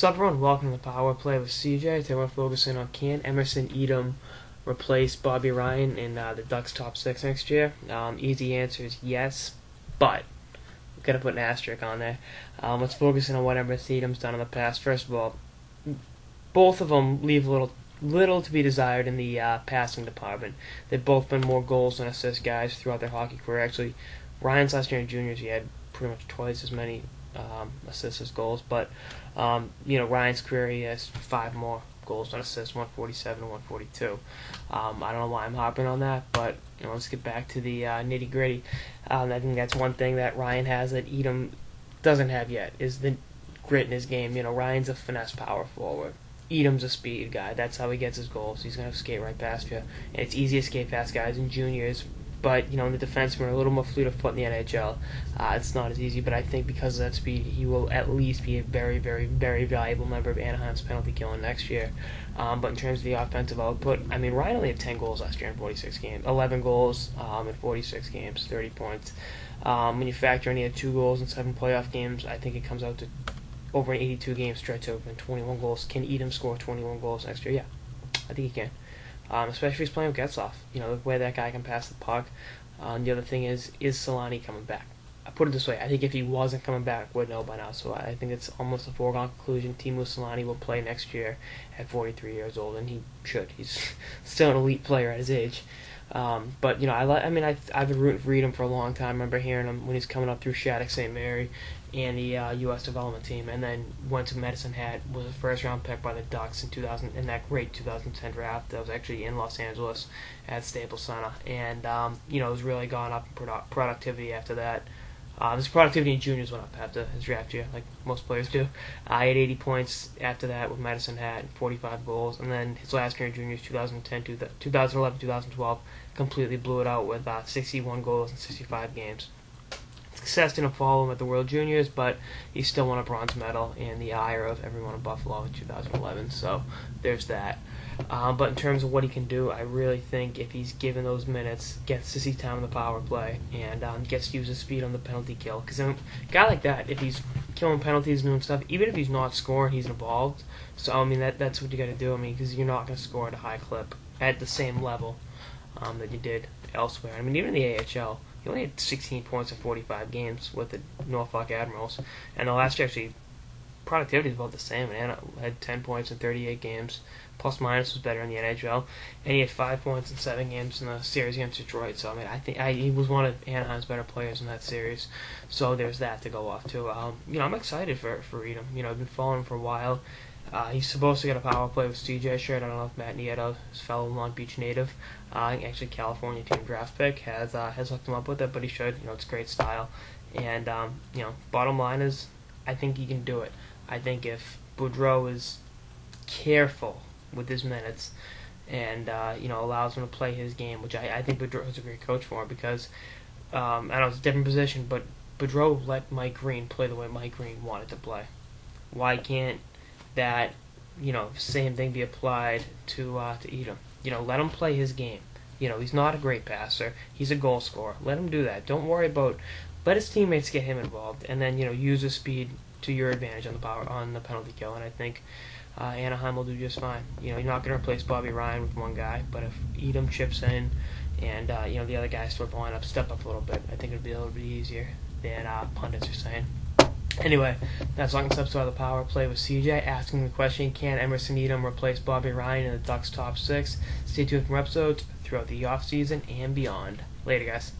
What's up, everyone? Welcome to the Power Play with CJ. Today we're focusing on can Emerson Etem replace Bobby Ryan in the Ducks' top six next year? Easy answer is yes, but we've got to put an asterisk on there. Let's focus on what Emerson Etem's done in the past. First of all, both of them leave little to be desired in the passing department. They've both been more goals than assist guys throughout their hockey career. Actually, Ryan's last year in juniors, he had pretty much twice as many assists as goals, but Ryan's career, he has 5 more goals than assists, 147 and 142. I don't know why I'm hopping on that, but let's get back to the nitty gritty. I think that's one thing that Ryan has that Etem doesn't have yet, is the grit in his game. Ryan's a finesse power forward. Etem's a speed guy. That's how he gets his goals. He's going to skate right past you. And it's easy to skate past guys in juniors, but the defensemen are a little more fleet of foot in the NHL. It's not as easy, but I think because of that speed, he will at least be a very, very, very valuable member of Anaheim's penalty killing next year. But in terms of the offensive output, Ryan only had 10 goals last year in 46 games, 11 goals in 46 games, 30 points. When you factor in he had 2 goals in 7 playoff games, I think it comes out to over an 82-game stretch over 21 goals. Can Etem score 21 goals next year? Yeah, I think he can. Especially if he's playing with Getzlaf. The way that guy can pass the puck. The other thing is Solani coming back? I put it this way, I think if he wasn't coming back, we'd know by now. So I think it's almost a foregone conclusion. Teemu Solani will play next year at 43 years old, and he should. He's still an elite player at his age. But I've been rooting for Etem for a long time. I remember hearing him when he's coming up through Shattuck St. Mary and the U.S. development team, and then went to Medicine Hat, was a first-round pick by the Ducks in that great 2010 draft that was actually in Los Angeles at Staples Center, and has really gone up in productivity after that. His productivity in juniors went up after his draft year, like most players do. He had 80 points after that with Medicine Hat, 45 goals, and then his last year in juniors, 2011, 2012, completely blew it out with 61 goals in 65 games. Success didn't follow him at the World Juniors, but he still won a bronze medal in the ire of everyone in Buffalo in 2011, so there's that. But in terms of what he can do, I really think if he's given those minutes, gets to see time on the power play, and gets to use his speed on the penalty kill. Because a guy like that, if he's killing penalties and doing stuff, even if he's not scoring, he's involved. So, that's what you got to do. Because you're not going to score at a high clip at the same level that you did elsewhere. Even in the AHL, he only had 16 points in 45 games with the Norfolk Admirals. And the last year, actually, productivity is about the same. And had 10 points in 38 games. Plus minus was better in the NHL. And he had 5 points in 7 games in the series against Detroit. So, I think he was one of Anaheim's better players in that series. So there's that to go off to. I'm excited for Etem. I've been following him for a while. He's supposed to get a power play with CJ shirt. I don't know if Matt Nieto, his fellow Long Beach native, actually California team draft pick, has hooked him up with it, but he should. It's great style. And, bottom line is, I think he can do it. I think if Boudreau is careful with his minutes and, allows him to play his game, which I think Boudreau is a great coach for him because, I know it's a different position, but Boudreau let Mike Green play the way Mike Green wanted to play. Why can't that same thing be applied to Etem? Let him play his game. He's not a great passer. He's a goal scorer. Let him do that. Don't worry about. Let his teammates get him involved, and then use his speed to your advantage on the penalty kill. And I think Anaheim will do just fine. You're not going to replace Bobby Ryan with one guy, but if Etem chips in and the other guys start the lineup, step up a little bit, I think it'll be a little bit easier than pundits are saying. Anyway, that's all steps out of the power play with CJ, asking the question, can Emerson Etem replace Bobby Ryan in the Ducks' top 6? Stay tuned for episodes throughout the offseason and beyond. Later, guys.